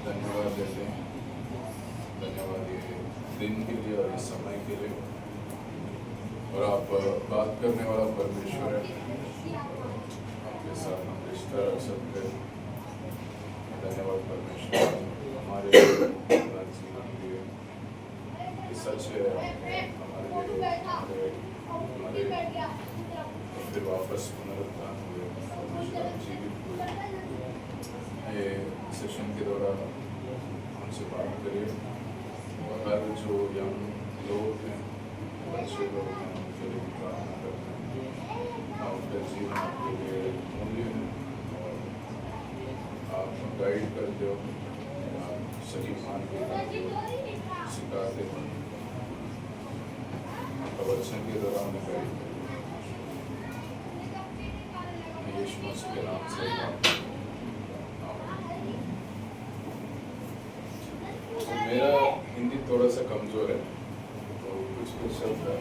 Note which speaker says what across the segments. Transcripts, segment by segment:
Speaker 1: धन्यवाद देते हैं। धन्यवाद ये दिन के लिए और इस समय के लिए। और आप बात करने वाला परमेश्वर है, आपके साथ हम रिश्ता रख सकते हैं। धन्यवाद परमेश्वर हमारे जीवन के लिए ये सच है, हमारे लिए फिर वापस पुनरुत्थान हुए, परमेश्वर जीवित हुए। ये सेशन के दौरान हमसे बात करिए और हर जो यंग लोग हैं, बच्चे लोग हैं, उनके लिए प्रार्थना करते हैं। उनका जीवन आपके लिए मूल्य है और आप गाइड करते हो, आप सही मान के सिखाते हो। प्रवचन के दौरान गाइड करते हो। यीशु मसीह के नाम से मेरा हिंदी थोड़ा सा कमज़ोर है, तो कुछ शब्द है।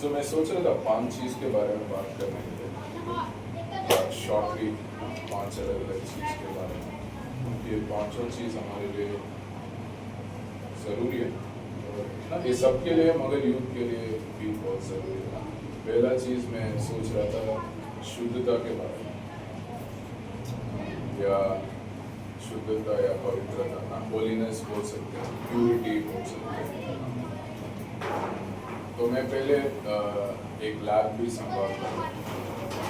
Speaker 1: तो मैं सोच रहा था 5 चीज़ के बारे में बात करने के लिए, शॉर्टली 5 अलग-अलग चीज़ के बारे में। ये 5 चीज़ हमारे लिए ज़रूरी है ना, ये सब के लिए, मगर यूथ के लिए भी बहुत ज़रूरी है। पहला चीज़ मैं सोच रहा था शुद्धता के बारे में, या शुद्धता या पवित्रता ना, होलीनेस बोल सकते हैं, प्यूरिटी बोल सकते हैं। तो मैं पहले एक लैब भी संभालता हूँ।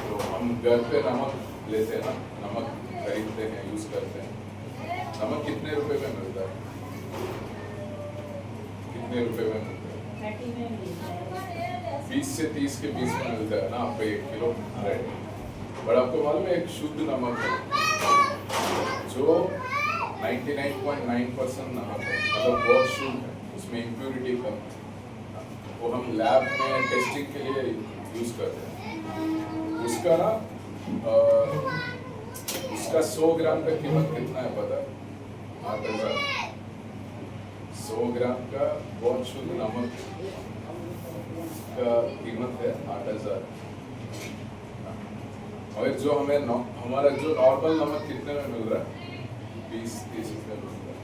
Speaker 1: तो हम घर पे नमक लेते हैं ना, नमक खरीदते हैं, यूज़ करते हैं। नमक कितने रुपए में मिलता है? कितने रुपए में मिलता है? 20 से 30 के बीच में मिलता है ना आपको 1 किलो, राइट। बट आपको मालूम है एक शुद्ध नमक है जो 99.9% नमक है, मतलब बहुत शुद्ध है, उसमें इम्प्यूरिटी कम है। वो हम लैब में टेस्टिंग के लिए यूज़ करते हैं। उसका ना उसका 100 ग्राम का कीमत कितना है पता है? 8,000। 100 ग्राम का बहुत शुद्ध नमक का कीमत है 8,000। और जो हमारा जो नॉर्मल नमक कितने में मिल रहा है? 20-30 रुपये में मिल रहा है।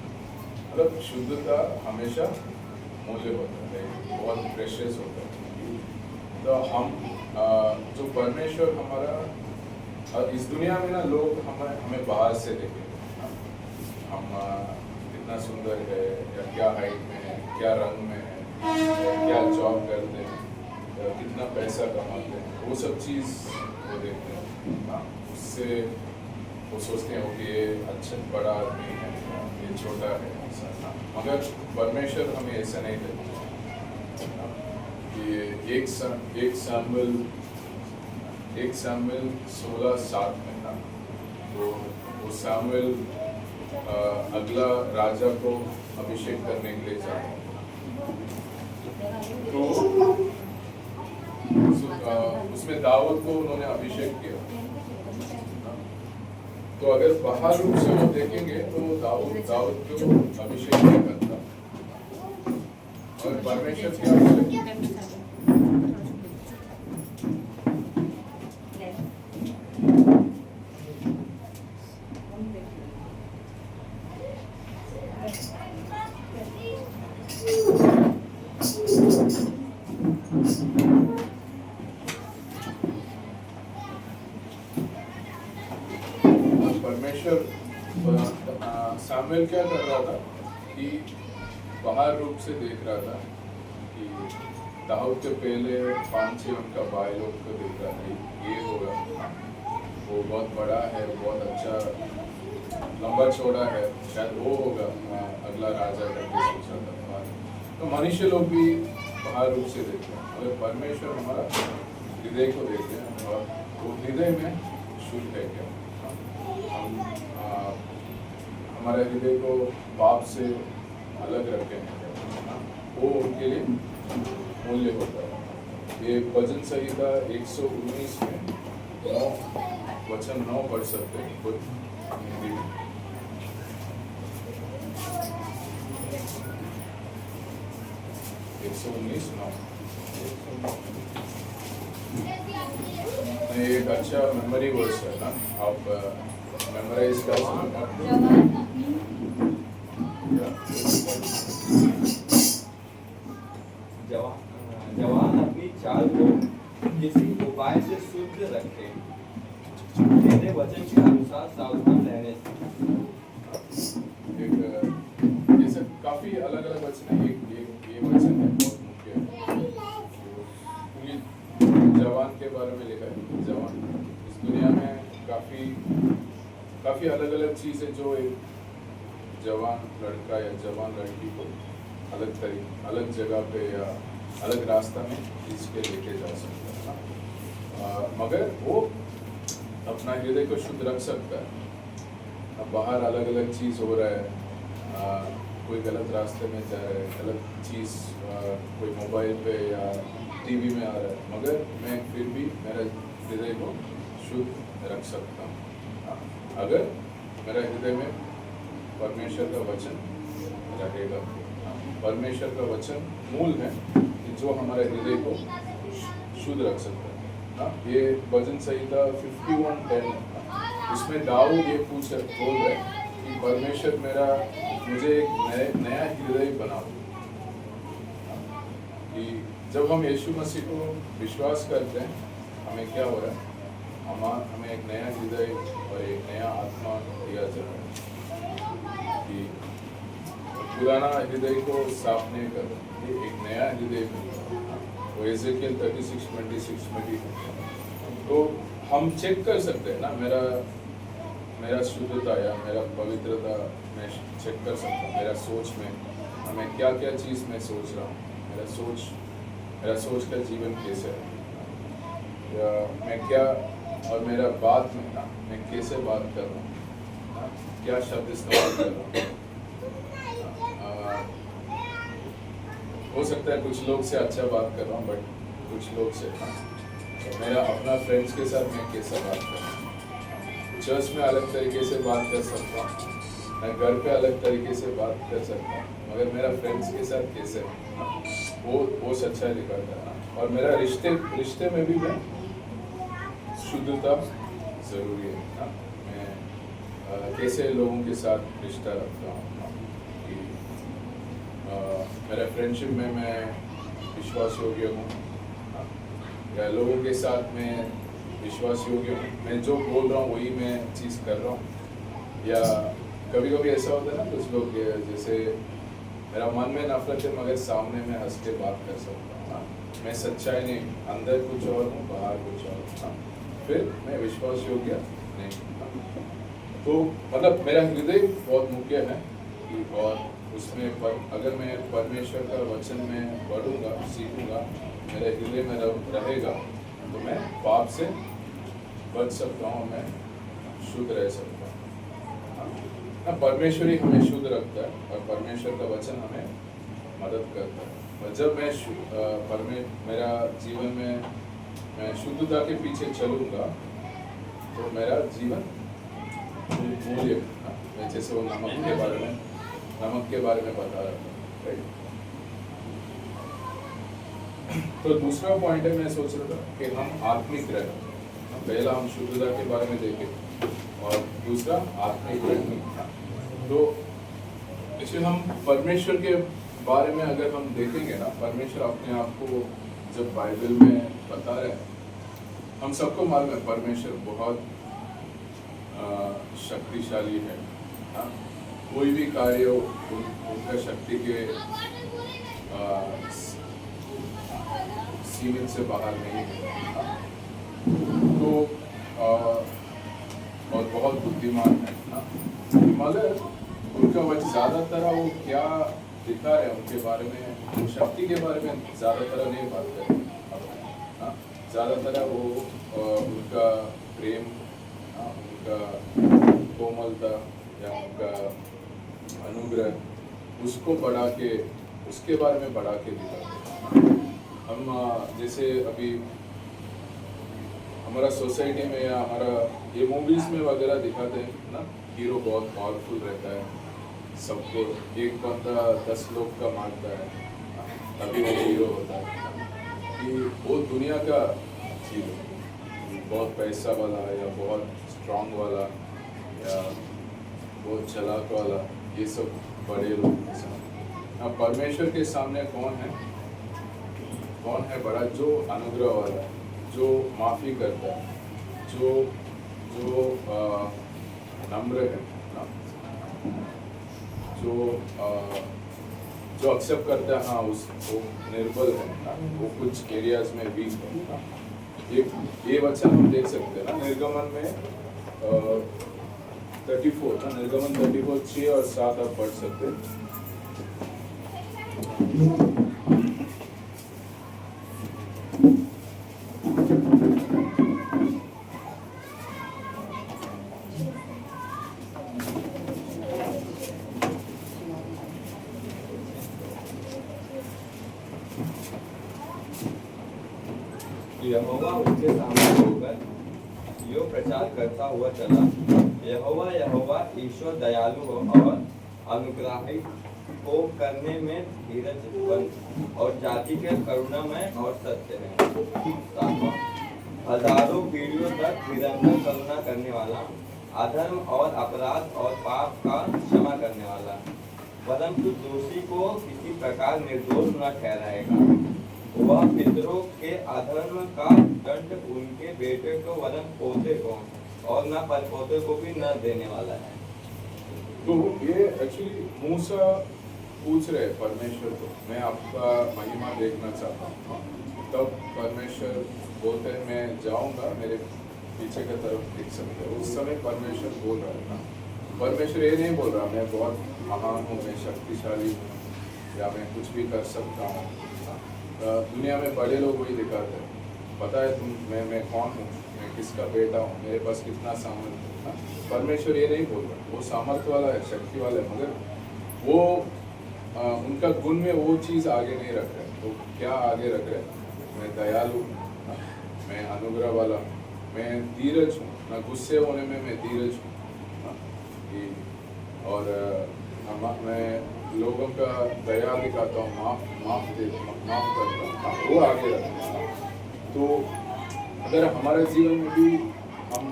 Speaker 1: मतलब शुद्धता हमेशा मूल्य होता है, बहुत प्रेशियस होता है। तो हम जो परमेश्वर हमारा इस दुनिया में ना, लोग हमें बाहर से देखेंगे, हम कितना सुंदर है, या क्या हाइट में है, क्या रंग में है, क्या जॉब करते हैं, या कितना पैसा कमाते हैं, वो सब चीज़ वो देखते हैं। उससे वो सोचते हैं कि ये अच्छा बड़ा आदमी है, ये छोटा है, ऐसा। मगर परमेश्वर हमें ऐसा नहीं देता। ये एक सामुएल 16:7 में था। तो वो सामुएल अगला राजा को अभिषेक करने के लिए जाता है। तो उसमें दाऊद को उन्होंने अभिषेक किया। तो अगर बाहर रूप से वो देखेंगे तो दाऊद को अभिषेक नहीं करता, और परमेश्वर क्या सामुएल क्या कर रहा था कि बाहर रूप से देख रहा था कि दाऊद के पहले 5-6 उनका भाई लोग को देख रहा था, ये होगा, वो बहुत बड़ा है, बहुत अच्छा लंबा चौड़ा है, शायद वो होगा अगला राजा करके सोचा था। तो मनुष्य लोग भी बाहर रूप से देखते हैं, मगर परमेश्वर हमारा हृदय को देखते हैं, और वो हृदय में शुद्ध है क्या। हमारे हृदय को पाप से अलग रखे हैं, वो उनके लिए मूल्य होता है। ये भजन संहिता 119 में 9 पढ़ सकते हैं खुद हिंदी में। 119:9 एक अच्छा मेमोरी वर्स है ना, आप मेमोराइज कर सकता
Speaker 2: जवान अपनी चाल को किसी उपाय से शुद्ध रखे, मेरे वचन के अनुसार सावधान रहने से।
Speaker 1: एक ये सब काफी अलग अलग वचन है। एक ये वचन है बहुत मुख्य है, क्योंकि जवान के बारे में लिखा है। जवान इस दुनिया में काफी अलग अलग चीजें जो एक जवान लड़का या जवान लड़की को अलग जगह पे या अलग रास्ता में खींच के लेके जा सकता है, मगर वो अपना हृदय को शुद्ध रख सकता है। अब बाहर अलग अलग चीज़ हो रहा है, कोई गलत रास्ते में जा रहा है, गलत चीज़ कोई मोबाइल पे या टीवी में आ रहा है, मगर मैं फिर भी मेरा हृदय को शुद्ध रख सकता हूँ अगर मेरा हृदय में परमेश्वर का वचन रहेगा। परमेश्वर का वचन मूल है कि जो हमारे हृदय को शुद्ध रख सकता है। ये भजन संहिता 51:10, इसमें दाऊद ये बोल रहा है कि परमेश्वर मुझे एक नया हृदय बनाओ। कि जब हम यीशु मसीह को विश्वास करते हैं, हमें क्या हो रहा है? हमें एक नया हृदय और एक नया आत्मा दिया जा रहा है कि पुराना हृदय को साफ नहीं कर रहा, ये एक नया हृदय मिला। वो एजेकियल 36:26 में भी तो हम चेक कर सकते हैं ना, मेरा शुद्धता या मेरा पवित्रता मैं चेक कर सकता हूँ। मेरा सोच में हमें क्या क्या चीज़ मैं सोच रहा हूँ, मेरा सोच का जीवन कैसे है, या मैं क्या, और मेरा बात में ना मैं कैसे बात कर रहा हूँ, क्या शब्द इस्तेमाल कर रहा हूँ। हो सकता है कुछ लोग से अच्छा बात कर रहा हूँ, बट कुछ लोग से तो मेरा अपना फ्रेंड्स के साथ मैं कैसे बात कर रहा हूँ। चर्च में अलग तरीके से बात कर सकता हूँ, मैं घर पे अलग तरीके से बात कर सकता हूँ, मगर मेरा फ्रेंड्स के साथ कैसे वो सच्चाई दिखाता है। और मेरा रिश्ते में भी मैं शुद्धता ज़रूरी है ना। मैं कैसे लोगों के साथ रिश्ता रखता हूँ, मेरा फ्रेंडशिप में मैं विश्वास योग्य हूँ, या लोगों के साथ मैं विश्वास योग्य हूँ, मैं जो बोल रहा हूँ वही मैं चीज़ कर रहा हूँ। या कभी कभी ऐसा होता है ना, कुछ लोग जैसे मेरा मन में नफरत है मगर सामने में हंस के बात कर सकता हूँ। मैं सच्चाई नहीं, अंदर कुछ और हूँ, बाहर कुछ और, फिर मैं विश्वास योग्य नहीं। तो मतलब मेरा हृदय बहुत मुख्य है और उसमें अगर मैं परमेश्वर का वचन में पढ़ूंगा, सीखूंगा, मेरे हृदय में रहेगा, तो मैं पाप से बच सकता हूँ, मैं शुद्ध रह सकता हूँ। परमेश्वर ही हमें शुद्ध रखता है और परमेश्वर का वचन हमें मदद करता है। और जब मैं मेरा जीवन में मैं शुद्धता के पीछे चलूँगा तो मेरा जीवन मूल्य, मैं जैसे वो नमक के बारे में बता रहा था, राइट। तो दूसरा पॉइंट है, मैं सोच रहा था कि हम आत्मिक रहें। पहला हम शुद्धता के बारे में देखें और दूसरा आत्मिक रहें। तो इसलिए हम परमेश्वर के बारे में अगर हम देखेंगे ना, परमेश्वर अपने आप को जब बाइबल में बता रहे हैं, हम सबको मालूम है परमेश्वर बहुत शक्तिशाली है। कोई भी कार्य उनका शक्ति के सीमित से बाहर नहीं है। तो और बहुत बुद्धिमान है ना, मगर उनका वजह ज़्यादातर वो क्या दिखा रहे हैं उनके बारे में, वो शक्ति के बारे में ज़्यादातर नहीं बात कर रहे। ज़्यादातर वो उनका प्रेम, उनका कोमलता या उनका अनुग्रह, उसको बढ़ा के, उसके बारे में बढ़ा के दिखाते हैं। हम जैसे अभी हमारा सोसाइटी में या हमारा ये मूवीज़ में वगैरह दिखाते हैं ना, हीरो बहुत पावरफुल रहता है, सबको एक बंदा 10 लोग का मारता है, तभी वो हीरो होता है। कि वो दुनिया का हीरो, बहुत पैसा वाला या बहुत स्ट्रांग वाला या बहुत चालाक वाला, ये सब बड़े लोग के सामने। हाँ, परमेश्वर के सामने कौन है? कौन है बड़ा? जो अनुग्रह वाला, जो माफ़ी करता है, जो जो नम्र है ना, जो एक्सेप्ट करता है, हाँ वो निर्बल है ना, वो कुछ एरियाज में वीक है ना। ये वचन हम देख सकते हैं ना निर्गमन में 34 ना, निर्गमन 34 6 और 7 आप पढ़ सकते हैं।
Speaker 2: यहोवा उसके सामने होकर यो प्रचार करता हुआ चला, यहोवा यहोवा ईश्वर दयालु हो और अनुग्राही को करने में धीरजवंत और जाति के करुणामय और सत्य है। 7वां, हजारों पीढ़ियों तक निरंतर करुणा करने वाला, अधर्म और अपराध और पाप का क्षमा करने वाला, परंतु दोषी को किसी प्रकार निर्दोष न ठहराएगा। वह पितरों के अधर्म का दंड उनके बेटे को वरन पोते को और न परपोते को भी न देने वाला है।
Speaker 1: तो ये एक्चुअली मूसा पूछ रहे परमेश्वर को, मैं आपका महिमा देखना चाहता हूँ। तब परमेश्वर बोलते हैं मैं जाऊंगा, मेरे पीछे की तरफ देख सकते हो। उस समय परमेश्वर बोल रहा है ना, परमेश्वर ये नहीं बोल रहा मैं बहुत महान हूँ, मैं शक्तिशाली हूँ या मैं कुछ भी कर सकता हूँ। दुनिया में बड़े लोग वही दिखाते हैं, पता है मैं कौन हूँ, मैं किसका बेटा हूँ, मेरे पास कितना सामर्थ्य है। परमेश्वर ये नहीं बोल रहा, वो सामर्थ्य वाला है, शक्ति वाला है, मगर वो उनका गुण में वो चीज़ आगे नहीं रख रहे। तो क्या आगे रख रहे? मैं दयालु हूँ, मैं अनुग्रह वाला, मैं धीरज हूँ ना, गुस्से होने में मैं धीरज हूँ, और मैं लोगों का दया दिखाता हूँ, माफ करता हूँ, वो आगे रखते हैं। तो अगर हमारे जीवन में भी हम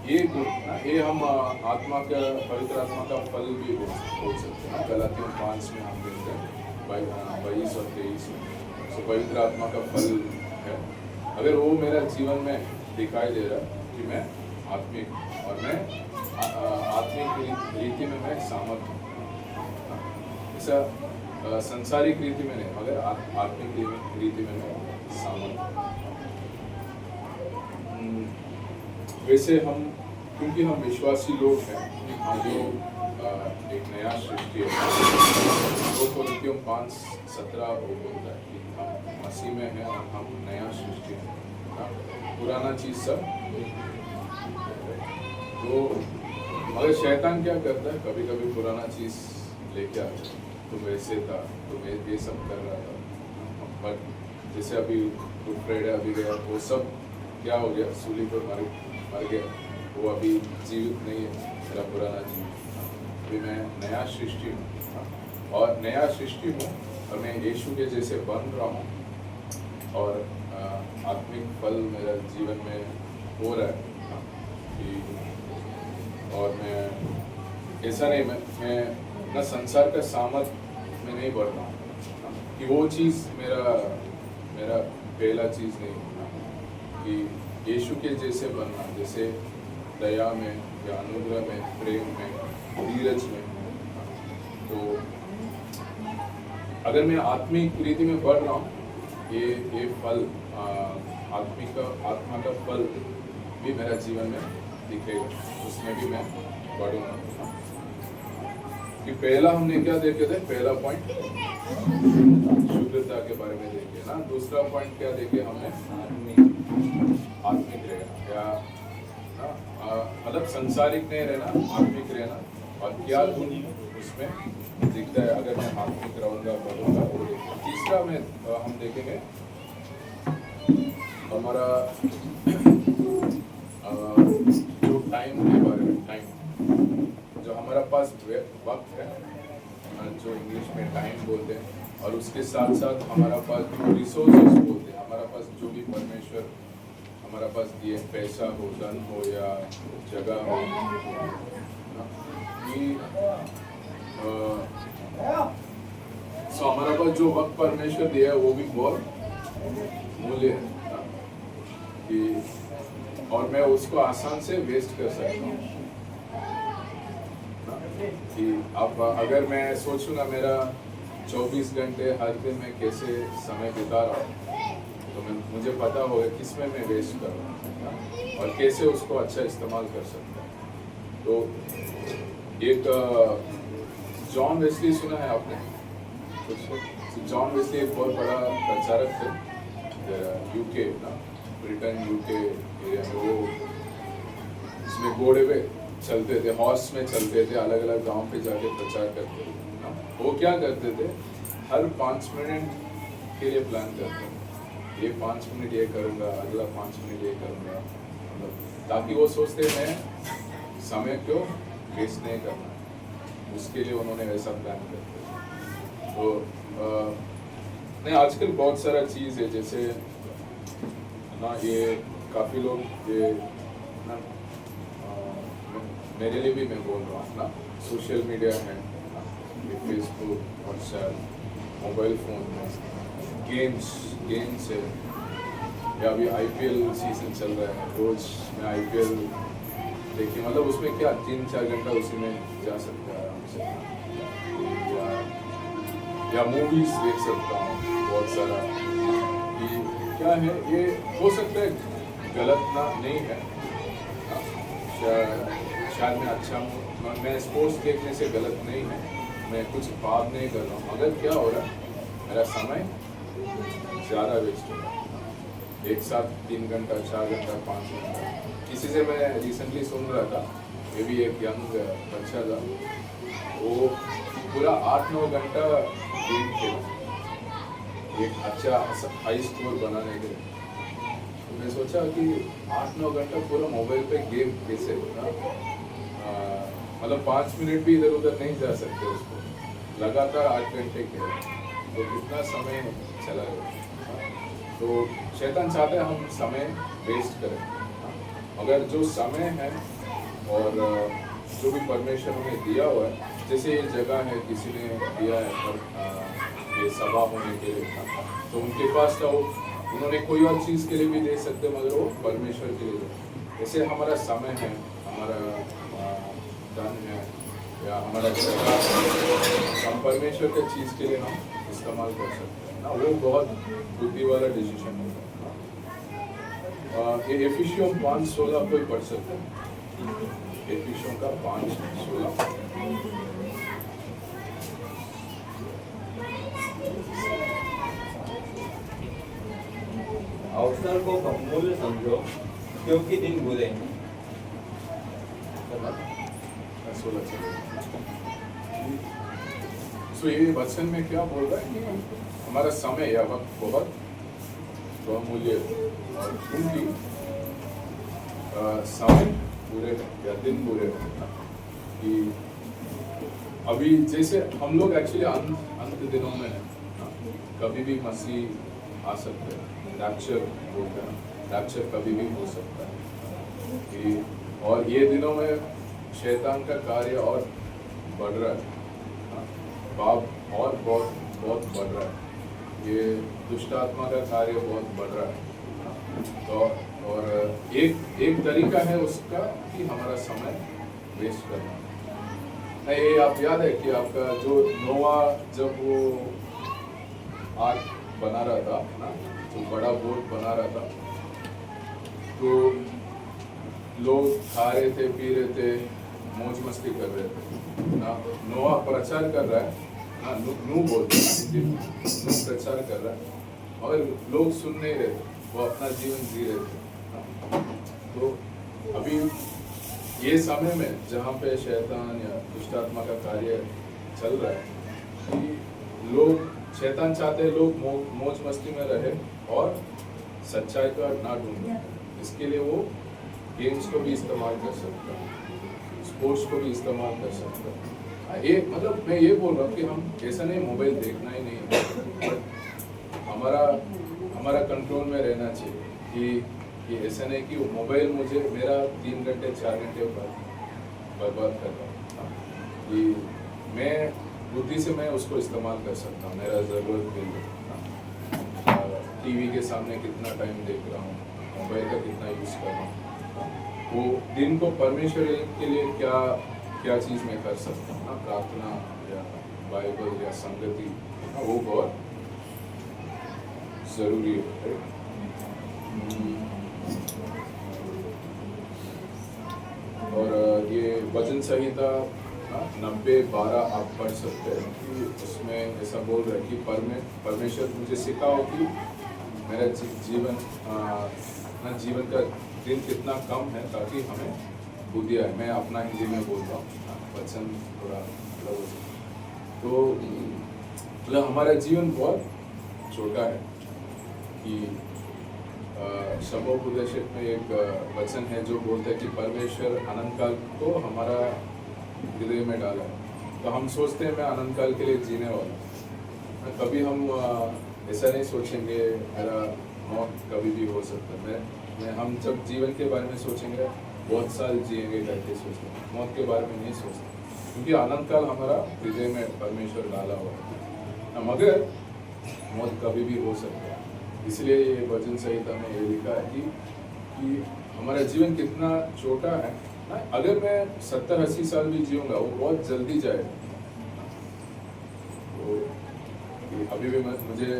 Speaker 1: ये गुण ना, ये हम आत्मा का, पवित्र आत्मा का फल भी बोल सकते हैं। गलातियों 5 में हम देखते हैं 22 और 23 में, तो पवित्र आत्मा का फल है। अगर वो मेरा जीवन में दिखाई दे रहा कि मैं आत्मिक और मैं आत्मिक रीति में मैं सामर्थ्य हूँ, ऐसा संसारिक रीति में नहीं, मगर आत्मिक रीति में मैं सामर्थ्य। वैसे हम, क्योंकि हम विश्वासी लोग हैं, हम जो एक नया सृष्टि है, तो कोरिन्थियों 5:17 वो बोलता है कि हम मसीह में हैं और हम नया सृष्टि है, पुराना चीज़ सब। तो मगर शैतान क्या करता है, कभी कभी पुराना चीज़ लेके आता है, तो वैसे था, तो मैं ये सब कर रहा था, बट जैसे अभी गुड फ्राइडे अभी गया, वो सब क्या हो गया, सूली पर मर गया, वो अभी जीवित नहीं है, मेरा पुराना जीवित। अभी मैं नया सृष्टि हूँ और नया सृष्टि हूँ और मैं यीशु के जैसे बन रहा हूँ, और आत्मिक फल मेरा जीवन में हो रहा है कि, और मैं ऐसा नहीं, मैं न संसार का सामर्थ्य में नहीं बढ़ रहा हूँ कि वो चीज़ मेरा पहला चीज़ नहीं कि यीशु के जैसे बनना, जैसे दया में या अनुग्रह में, प्रेम में, धीरज में। तो अगर मैं आत्मिक रीति में बढ़ रहा हूँ, ये फल आत्मा का फल भी मेरा जीवन में दिखेगा, उसमें भी मैं बढ़ूंगा। कि पहला हमने क्या देखे थे, पहला पॉइंट शुद्धता के बारे में देखे ना, दूसरा पॉइंट क्या देखे हमने, आत्मिक रहना, या मतलब संसारिक नहीं रहना, आत्मिक रहना, और क्या गुण उसमें दिखता है अगर मैं आत्मिक रहूँगा, बढ़ूँगा, वो देखिए। तीसरा में हम देखेंगे हमारा जो टाइम के बारे में, टाइम जो हमारा पास वक्त है, जो इंग्लिश में टाइम बोलते हैं, और उसके साथ साथ हमारा पास जो रिसोर्सेस बोलते हैं, हमारा पास जो भी परमेश्वर हमारा पास ये पैसा हो, धन हो या जगह हो, कि सो हमारा पास जो वक्त परमेश्वर दिया है वो भी बहुत मूल्य है कि, और मैं उसको आसान से वेस्ट कर सकता हूँ कि अब अगर मैं सोचूंगा मेरा 24 घंटे हर दिन मैं कैसे समय बिता रहा हूँ, तो मुझे पता होगा किसमें मैं वेस्ट कर रहा हूँ और कैसे उसको अच्छा इस्तेमाल कर सकता हूँ। तो एक जॉन वेस्ली सुना है आपने? जॉन वेस्ली एक बहुत बड़ा प्रचारक थे यूके ना, ब्रिटेन यूके एरिया में। वो इसमें घोड़े पे चलते थे, हॉर्स में चलते थे, अलग अलग गांव पे जाके प्रचार करते थे ना। वो क्या करते थे, हर 5 मिनट के लिए प्लान करते थे, ये 5 मिनट ये करूँगा, अगला 5 मिनट ये करूँगा, मतलब ताकि वो सोचते मैं समय क्यों वेस्ट नहीं करना, उसके लिए उन्होंने ऐसा प्लान करते थे। तो नहीं, आजकल बहुत सारा चीज़ है, जैसे ना ये काफ़ी लोग ये ना मेरे लिए भी मैं बोल रहा हूँ ना, सोशल मीडिया है ना, ये फेसबुक, व्हाट्सएप, मोबाइल फ़ोन में गेम्स है, या अभी IPL सीजन चल रहा है, रोज़ मैं IPL देखिए, मतलब उसमें क्या 3-4 घंटा उसी में जा सकता है आराम से, या मूवीज़ देख सकता हूँ बहुत सारा। कि क्या है, ये हो सकता है गलत ना नहीं है, शायद मैं अच्छा हूँ, मैं स्पोर्ट्स देखने से गलत नहीं है, मैं कुछ पाप नहीं कर रहा हूँ, मगर क्या हो रहा है, मेरा समय ज़्यादा वेस्ट हो रहा है, एक साथ 3 घंटा, 4 घंटा, 5 घंटा। किसी से मैं रिसेंटली सुन रहा था, ये भी एक यंग बच्चा था, वो पूरा 8-9 घंटा गेम खेला एक अच्छा हाई स्कोर बनाने के लिए। तो मैं सोचा कि 8-9 घंटा पूरा मोबाइल पे गेम कैसे होगा, मतलब 5 मिनट भी इधर उधर नहीं जा सकते उसको, लगातार 8 घंटे खेला, तो कितना समय चला गया। तो शैतान चाहता है हम समय वेस्ट करें, मगर जो समय है और जो भी परमेश्वर हमें दिया हुआ है, जैसे ये जगह है किसी ने दिया है पर ये सभा होने के लिए, तो उनके पास था, वो उन्होंने कोई और चीज़ के लिए भी दे सकते, मगर वो परमेश्वर के लिए। जैसे हमारा समय है, हमारा धन है, या हमारा जगह, हम परमेश्वर के चीज़ के लिए हम इस्तेमाल कर सकते हैं ना, वो बहुत बुद्धि वाला डिसीजन होता है। ये एफिशियों 5:16 कोई पढ़ सकते हैं, एफिशियों का 5:16।
Speaker 2: अवसर को बहुमूल्य समझो, क्योंकि दिन बुरे हैं।
Speaker 1: सो ये वचन में क्या बोल रहा है कि हमारा समय या वक्त बहुत बहुमूल्य है, और क्योंकि समय बुरे हैं या दिन बुरे हैं, कि अभी जैसे हम लोग एक्चुअली अंत दिनों में हैं, कभी भी मसीह आ सकते हैं, रैप्चर बोलते हैं, रैप्चर कभी भी हो सकता है कि, और ये दिनों में शैतान का कार्य और बढ़ रहा है, पाप और बहुत बहुत बढ़ रहा है, ये दुष्ट आत्मा का कार्य बहुत बढ़ रहा है। तो और एक तरीका है उसका कि हमारा समय वेस्ट करना। ये आप याद है कि आपका जो नोआ जब वो आर्क बना रहा था ना, जो बड़ा बोट बना रहा था, तो लोग खा रहे थे, पी रहे थे, मौज मस्ती कर रहे थे ना। नोआ प्रचार कर रहा है ना, नू बोलते हैं, नू प्रचार कर रहा है, और लोग सुन नहीं रहे थे, वो अपना जीवन जी रहे थे। तो अभी ये समय में जहाँ पे शैतान या दुष्ट आत्मा का कार्य चल रहा है, कि लोग, शैतान चाहते हैं लोग मौज मस्ती में रहे और सच्चाई का ना ढूंढे। इसके लिए वो गेम्स को भी इस्तेमाल कर सकता है, स्पोर्ट्स को भी इस्तेमाल कर सकता है। ये मतलब मैं ये बोल रहा हूँ कि हम ऐसा नहीं मोबाइल देखना ही नहीं है, हमारा कंट्रोल में रहना चाहिए कि कि ऐसा नहीं कि वो मोबाइल मुझे मेरा 3 घंटे 4 घंटे बर्बाद कर रहा हूँ, कि मैं बुद्धि से मैं उसको इस्तेमाल कर सकता हूँ मेरा ज़रूरत के लिए। टीवी के सामने कितना टाइम देख रहा हूँ, मोबाइल का कितना यूज़ कर रहा हूँ, वो दिन को परमेश्वर के लिए क्या क्या चीज़ मैं कर सकता हूँ ना, प्रार्थना या बाइबल या संगति, वो बहुत ज़रूरी है। और ये वचन संहिता 90:12 आप पढ़ सकते हैं कि उसमें ऐसा बोल रहा है कि परमेश्वर मुझे सिखाओ कि मेरा जीवन का दिन कितना कम है ताकि हमें बुद्धि आए। मैं अपना हिंदी में बोल रहा हूँ, वचन थोड़ा अलग हो सकता। तो मतलब हमारा जीवन बहुत छोटा है कि शमोपदेशक में एक वचन है जो बोलता है कि परमेश्वर अनंत काल को हमारा हृदय में डाला है। तो हम सोचते हैं मैं अनंत काल के लिए जीने वाला हूँ। कभी हम ऐसा नहीं सोचेंगे मेरा मौत कभी भी हो सकता है। हम जब जीवन के बारे में सोचेंगे बहुत साल जिएंगे करके सोचते हैं, मौत के बारे में नहीं सोचते, क्योंकि अनंत काल हमारा हृदय में परमेश्वर डाला हुआ है। मगर मौत कभी भी हो सकता है। इसलिए ये वचन संहिता में ये लिखा है कि हमारा जीवन कितना छोटा है ना। अगर मैं 70-80 साल भी जीऊँगा वो बहुत जल्दी जाएगा। तो अभी भी मुझे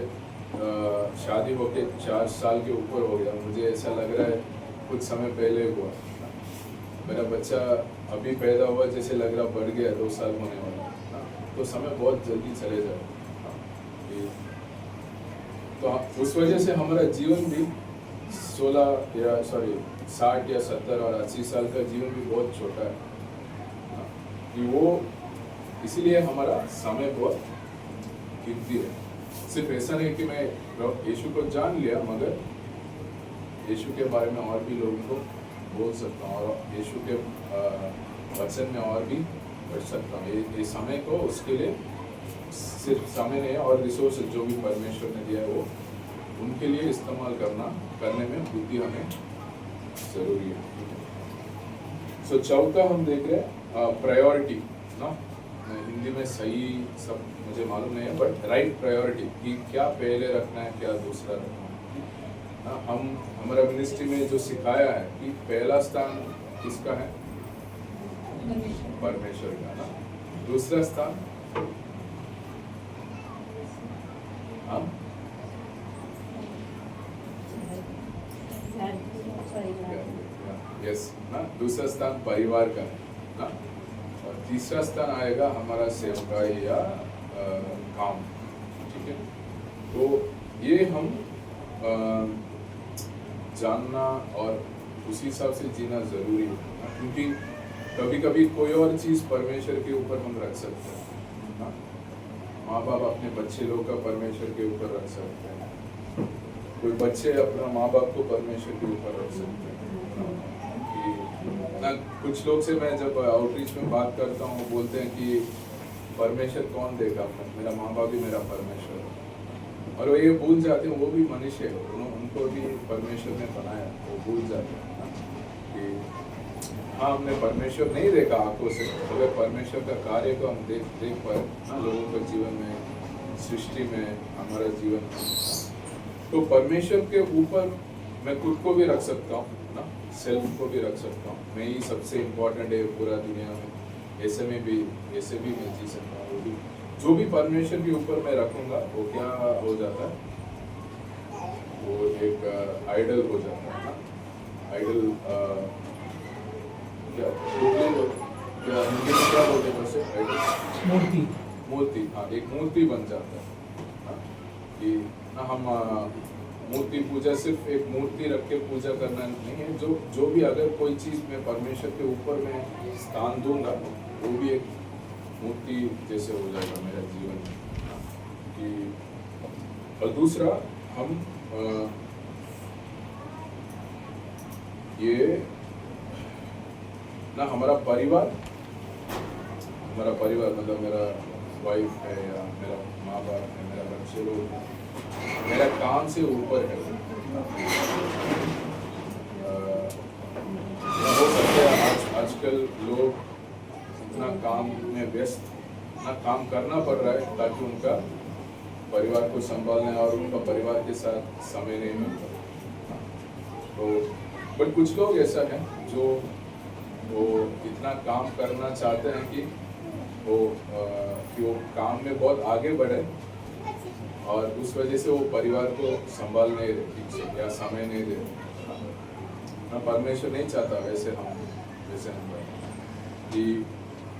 Speaker 1: शादी होके 4 साल के ऊपर हो गया, मुझे ऐसा लग रहा है कुछ समय पहले हुआ। मेरा बच्चा अभी पैदा हुआ, जैसे लग रहा बढ़ गया, 2 साल होने वाला। तो समय बहुत जल्दी चले जाएगा। तो उस वजह से हमारा जीवन भी 60 या 70 और 80 साल का जीवन भी बहुत छोटा है कि वो, इसीलिए हमारा समय बहुत कीमती है। सिर्फ ऐसा नहीं कि मैं यीशु को जान लिया, मगर यीशु के बारे में और भी लोगों को बोल सकता हूँ और यीशु के वचन में और भी पढ़ सकता हूँ। ये समय को उसके लिए सिर्फ समय नहीं है, और रिसोर्स जो भी परमेश्वर ने दिया है वो उनके लिए इस्तेमाल करने में बुद्धि हमें जरूरी है। सो चौथा हम देख रहे हैं प्रायोरिटी ना। हिंदी में सही सब मुझे मालूम नहीं है, बट राइट प्रायोरिटी कि क्या पहले रखना है, क्या दूसरा रखना है। हम हमारा मिनिस्ट्री में जो सिखाया है कि पहला स्थान किसका है, परमेश्वर का ना। दूसरा स्थान यस ना, दूसरा स्थान परिवार का है ना, और तीसरा स्थान आएगा हमारा सेवकाई या काम। ठीक है, तो ये हम जानना और उसी हिसाब से जीना जरूरी है, क्योंकि कभी कभी कोई और चीज़ परमेश्वर के ऊपर हम रख सकते हैं ना। माँ बाप अपने बच्चे लोग का परमेश्वर के ऊपर रख सकते हैं, कोई बच्चे अपना माँ बाप को परमेश्वर के ऊपर रख सकते हैं ना। कुछ लोग से मैं जब आउटरीच में बात करता हूँ, बोलते हैं कि परमेश्वर कौन देखा, मेरा माँ बाप ही मेरा परमेश्वर है। और वो ये भूल जाते हैं वो भी मनुष्य है, उनको भी परमेश्वर ने बनाया, वो भूल जाते हैं ना कि हाँ हमने परमेश्वर नहीं देखा आंखों से, अगर परमेश्वर का कार्य को हम देख पाए ना लोगों के जीवन में, सृष्टि में, हमारा जीवन में, तो परमेश्वर के ऊपर मैं खुद को भी रख सकता हूँ ना, सेल्फ को भी रख सकता हूँ। मैं ही सबसे इम्पोर्टेंट है पूरा दुनिया में, ऐसे भी मैं जी सकता हूँ। वो भी जो भी परमेश्वर के ऊपर मैं रखूँगा वो क्या हो जाता है, वो एक आइडल हो जाता है ना। आइडल क्या हिंदी में क्या बोलते हैं वैसे, आइडल मूर्ति। हाँ, एक मूर्ति बन जाता है कि ना हम मूर्ति पूजा सिर्फ एक मूर्ति रख के पूजा करना नहीं है। जो भी अगर कोई चीज़ मैं परमेश्वर के ऊपर मैं स्थान दूंगा वो भी एक मूर्ति जैसे हो जाएगा मेरा जीवन कि। और दूसरा हम ये ना हमारा परिवार मतलब मेरा वाइफ है या मेरा माँ बाप है, मेरा बच्चे लोग, मेरा काम से ऊपर है। आजकल लोग इतना काम में व्यस्त, इतना काम करना पड़ रहा है ताकि उनका परिवार को संभालना और उनका परिवार के साथ समय नहीं मिलता। तो बट कुछ लोग ऐसा है जो वो इतना काम करना चाहते हैं कि वो काम में बहुत आगे बढ़े और उस वजह से वो परिवार को संभाल नहीं रहे ठीक से या समय नहीं दे। परमेश्वर नहीं चाहता वैसे हम कि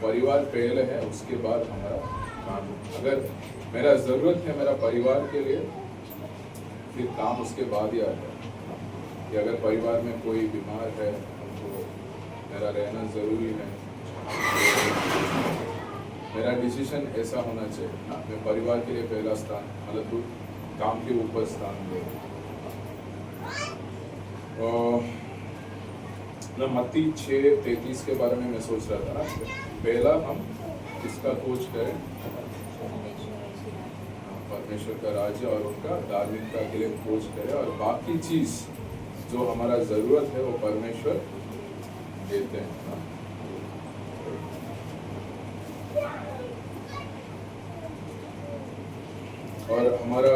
Speaker 1: परिवार पहले है उसके बाद हमारा काम। अगर मेरा ज़रूरत है मेरा परिवार के लिए, फिर काम उसके बाद ही आता है। कि अगर परिवार में कोई बीमार है तो मेरा रहना ज़रूरी है, मेरा डिसीजन ऐसा होना चाहिए ना, मैं परिवार के लिए पहला स्थान मतलब काम के ऊपर स्थान दे। मत्ती 6:33 के बारे में मैं सोच रहा था ना, पहला हम किसका खोज करें, परमेश्वर का राज्य और उनका धार्मिकता के लिए खोज करें और बाकी चीज जो हमारा जरूरत है वो परमेश्वर देते हैं। और हमारा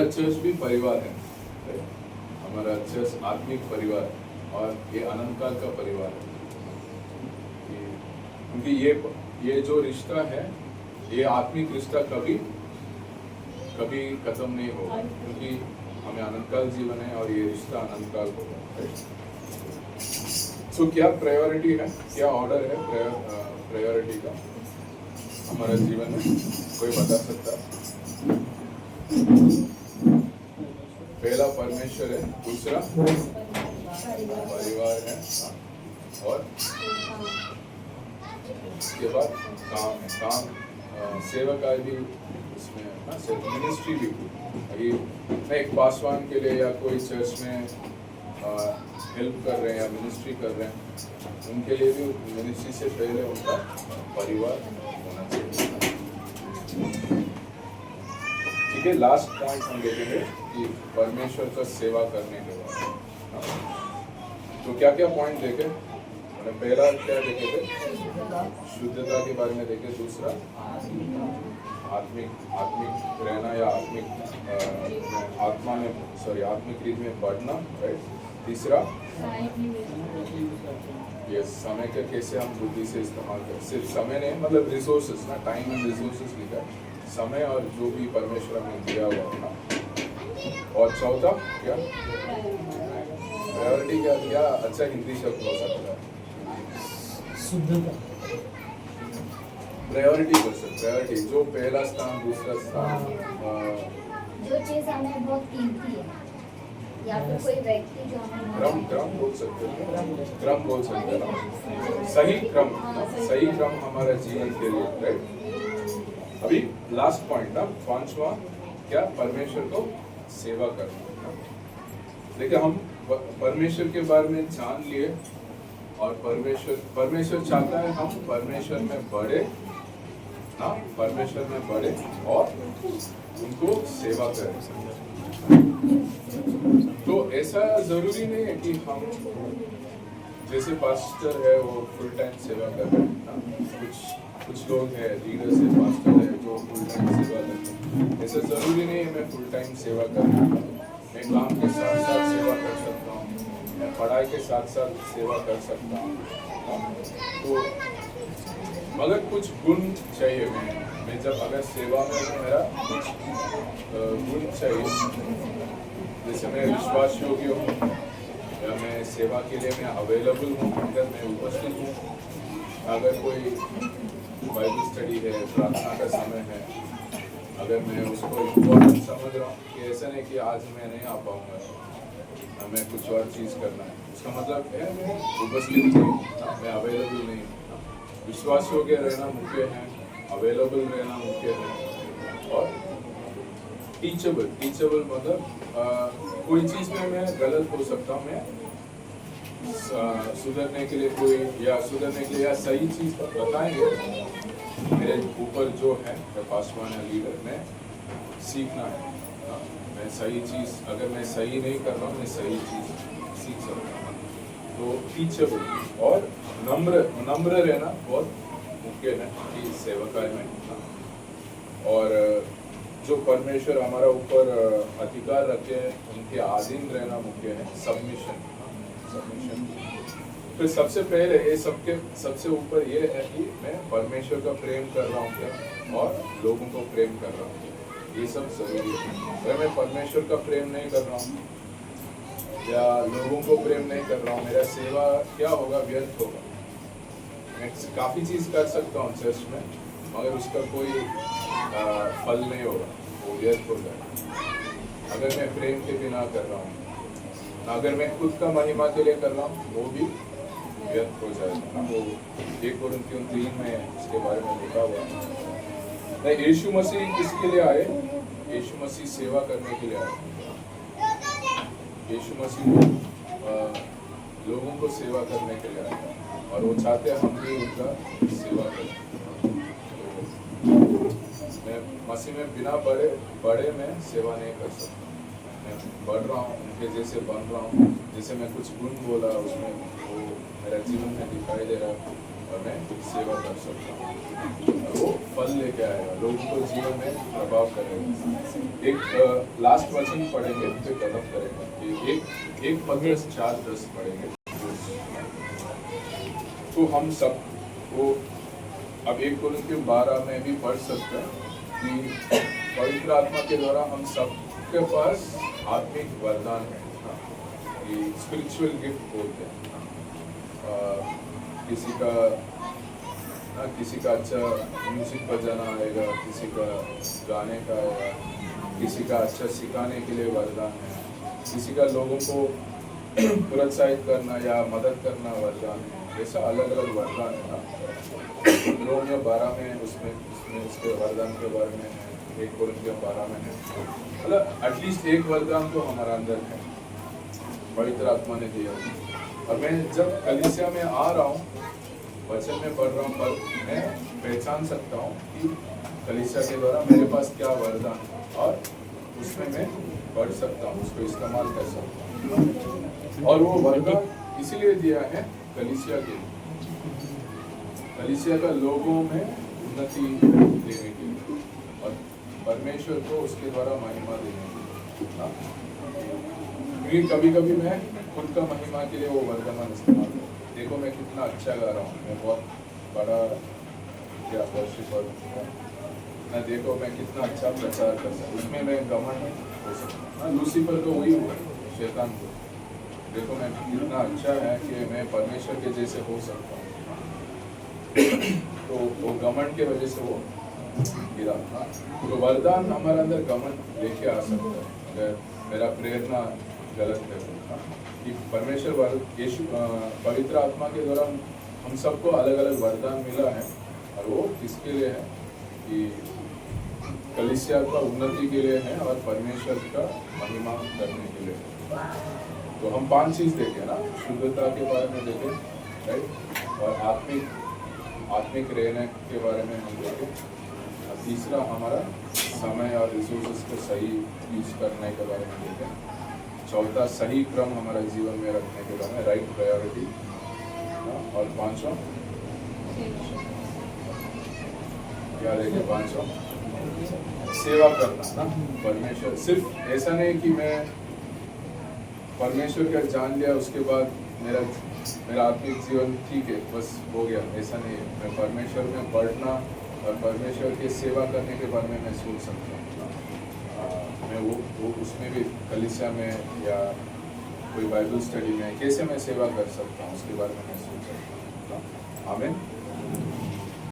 Speaker 1: चर्च भी परिवार है, हमारा चर्च आत्मिक परिवार और ये अनंत काल का परिवार है। क्योंकि ये जो रिश्ता है ये आत्मिक रिश्ता कभी कभी खत्म नहीं होगा, क्योंकि हमें अनंत काल जीवन है और ये रिश्ता अनंत काल होगा। तो क्या प्रायोरिटी है, क्या ऑर्डर है प्रायोरिटी का हमारा जीवन में, कोई बता सकता? पहला परमेश्वर है, दूसरा परिवार है और उसके बाद काम है। काम सेवा का भी इसमें ना, मिनिस्ट्री भी। अभी मैं एक पासवान के लिए या कोई चर्च में हेल्प कर रहे हैं या मिनिस्ट्री कर रहे हैं, उनके लिए भी मिनिस्ट्री से पहले उनका परिवार होना चाहिए। ठीक है, लास्ट पॉइंट हम देखेंगे कि परमेश्वर का सेवा करने के बाद तो क्या क्या पॉइंट देखे। पहला क्या देखे थे, शुद्धता के बारे में देखे। दूसरा आत्मिक रहना या आत्मिक रीत में बढ़ना, राइट। तीसरा ये समय का कैसे हम बुद्धि से इस्तेमाल करें, सिर्फ समय नहीं मतलब रिसोर्सेस ना, टाइम एंड रिसोर्सेस लिखा, समय और जो भी परमेश्वर ने दिया हुआ ना। और चौथा क्या प्रायोरिटी क्या अच्छा हिंदी शब्द हो सकता है,
Speaker 3: शुद्धता।
Speaker 1: प्रायोरिटी जो पहला स्थान दूसरा स्थान,
Speaker 4: जो चीज हमें बहुत कीमती है या फिर कोई व्यक्ति जो हमें
Speaker 1: क्रम बोल सकते हैं, क्रम बोल सकते हैं, सही क्रम हमारा जीवन के लिए, राइट। अभी लास्ट पॉइंट ना, पांचवा क्या, परमेश्वर को सेवा करना। देखिए हम परमेश्वर के बारे में जान लिए और परमेश्वर चाहता है हम परमेश्वर में बढ़े ना, परमेश्वर में बढ़े और उनको सेवा करें। तो ऐसा जरूरी नहीं है कि हम जैसे पास्टर है वो फुल टाइम सेवा कर रहे हैं ना, कुछ लोग है लीडर्स है पास्टर है जो फुल टाइम सेवा करते हैं। ऐसा जरूरी नहीं है मैं फुल टाइम सेवा कर रहा हूँ, मैं काम के साथ साथ सेवा कर सकता हूँ, मैं पढ़ाई के साथ साथ सेवा कर सकता हूँ। तो मगर कुछ गुण चाहिए, मैं जब अगर सेवा में हूँ मेरा कुछ गुण चाहिए, जैसे मैं विश्वास योग्य हूँ या मैं सेवा के लिए मैं अवेलेबल हूँ, अगर मैं उपस्थित हूँ, अगर कोई बाइबल स्टडी है, प्रार्थना का समय है, अगर मैं उसको इम्पोर्टेंट समझ रहा हूँ कि ऐसा नहीं कि आज मैं नहीं आ पाऊँगा, हमें कुछ और चीज़ करना है, उसका मतलब है मैं उपस्थित नहीं, मैं अवेलेबल नहीं। विश्वास योग्य रहना मुख्य है, अवेलेबल रहना मुख्य है और टीचेबल मतलब कोई चीज़ में मैं गलत हो सकता हूँ, मैं सुधरने के लिए या सही चीज़ बताएंगे मेरे ऊपर जो है पासवान या लीडर में सीखना है। मैं सही चीज़ अगर मैं सही नहीं कर रहा हूँ, मैं सही चीज़ सीख सकता हूँ। तो टीचेबल और नम्र रहना बहुत मुख्य है कि सेवकाई में। और जो परमेश्वर हमारा ऊपर अधिकार रखे हैं उनके अधीन रहना मुख्य है, सबमिशन। फिर सबसे पहले ये सबसे ऊपर ये है कि मैं परमेश्वर का प्रेम कर रहा हूँ क्या और लोगों को प्रेम कर रहा हूँ, ये सब जरूरी है। अगर मैं परमेश्वर का प्रेम नहीं कर रहा हूँ या लोगों को प्रेम नहीं कर रहा हूँ, मेरा सेवा क्या होगा, व्यर्थ होगा। मैं काफ़ी चीज़ कर सकता हूँ चर्च में, मगर उसका कोई फल नहीं होगा, वो व्यर्थ हो जाएगा। अगर मैं प्रेम के बिना कर रहा हूँ, अगर मैं खुद का महिमा के लिए कर रहा हूँ, वो भी व्यर्थ हो जाएगा। वो 1 कोरिन्थियों 3 में इसके बारे में लिखा हुआ है। यीशु मसीह किसके लिए आए? यीशु मसीह सेवा करने के लिए आए। यीशु मसीह लोगों को सेवा करने के लिए आए और वो चाहते हैं हम भी उनका सेवा करें। मैं मसीह में बिना बड़े में सेवा नहीं कर सकता। मैं बढ़ रहा हूँ, उनके जैसे बन रहा हूँ। जैसे मैं कुछ गुण बोला उसमें वो मेरा जीवन में दिखाई दे रहा है और मैं सेवा कर सकता हूँ। वो फल लेके आएगा, लोगों को जीवन में प्रभाव करेगा। एक लास्ट वचन पढ़ेंगे, फिर खत्म करेंगे। एक पत्रस 4:10 पढ़ेंगे। तो हम सब वो अब 1 कोरिन्थियों 12 में भी पढ़ सकते हैं कि पवित्र आत्मा के द्वारा हम सबके पास आत्मिक वरदान है, ये स्पिरिचुअल गिफ्ट बोलते हैं। किसी का अच्छा म्यूजिक बजाना आएगा, किसी का गाने का आएगा, किसी का अच्छा सिखाने के लिए वरदान है, किसी का लोगों को प्रोत्साहित करना या मदद करना वरदान है। ऐसा अलग अलग वरदान है ना। रोमियो 12 में उसमें उसके वरदान के बारे में है, 1 कोरिन्थियों 12 में है। मतलब एटलीस्ट एक वरदान तो हमारा अंदर है, पवित्र आत्मा ने दिया। और मैं जब कलीसिया में आ रहा हूँ, वचन में पढ़ रहा हूँ, पर मैं पहचान सकता हूँ कि कलीसिया के द्वारा मेरे पास क्या वरदान है और उसमें मैं पढ़ सकता हूँ, उसको इस्तेमाल कर सकता हूँ। और वो वरदान इसीलिए दिया है कलीसिया के लिए, कलीसिया का लोगों में उन्नति देने के लिए और परमेश्वर को उसके द्वारा महिमा देने के लिए। क्योंकि कभी कभी मैं खुद का महिमा के लिए वो वरदान इस्तेमाल करता हूँ। देखो मैं कितना अच्छा गा रहा हूँ, मैं बहुत बड़ा क्या वर्शिपर हूँ ना, देखो मैं कितना अच्छा प्रचार कर सकता हूँ, उसमें मैं घमंड हो सकता हूँ। लूसीफर तो वही हुआ, शैतान को देखो मैं कितना अच्छा है कि मैं परमेश्वर के जैसे हो सकता हूँ। तो वो घमंड के वजह से वो गिरा। तो वरदान हमारे अंदर घमंड लेके आ सकता है अगर मेरा प्रेरणा गलत है। कि परमेश्वर यीशु पवित्र आत्मा के द्वारा हम सबको अलग अलग वरदान मिला है और वो किसके लिए है कि कलीसिया का उन्नति के लिए है और परमेश्वर का महिमा करने के लिए। तो हम 5 चीज़ देखें ना, शुद्धता के बारे में देखें, राइट, और आत्मिक रहने के बारे में हम देखें, और तीसरा हमारा समय और रिसोर्सेस को सही यूज करने के बारे में देखें, चौथा सही क्रम हमारा जीवन में रखने के बारे में, राइट प्रायोरिटी, और 5वां क्या देखें, 5वां सेवा करना ना परमेश्वर। सिर्फ ऐसा नहीं कि मैं परमेश्वर का जान लिया उसके बाद मेरा आत्मिक जीवन ठीक है बस हो गया, ऐसा नहीं है। मैं परमेश्वर में बढ़ना और परमेश्वर की सेवा करने के बारे में मैं सोच सकता हूँ। मैं वो उसमें भी कलीसिया में या कोई बाइबल स्टडी में कैसे मैं सेवा कर सकता हूँ उसके बारे में मैं सोच सकता हूँ। आमीन।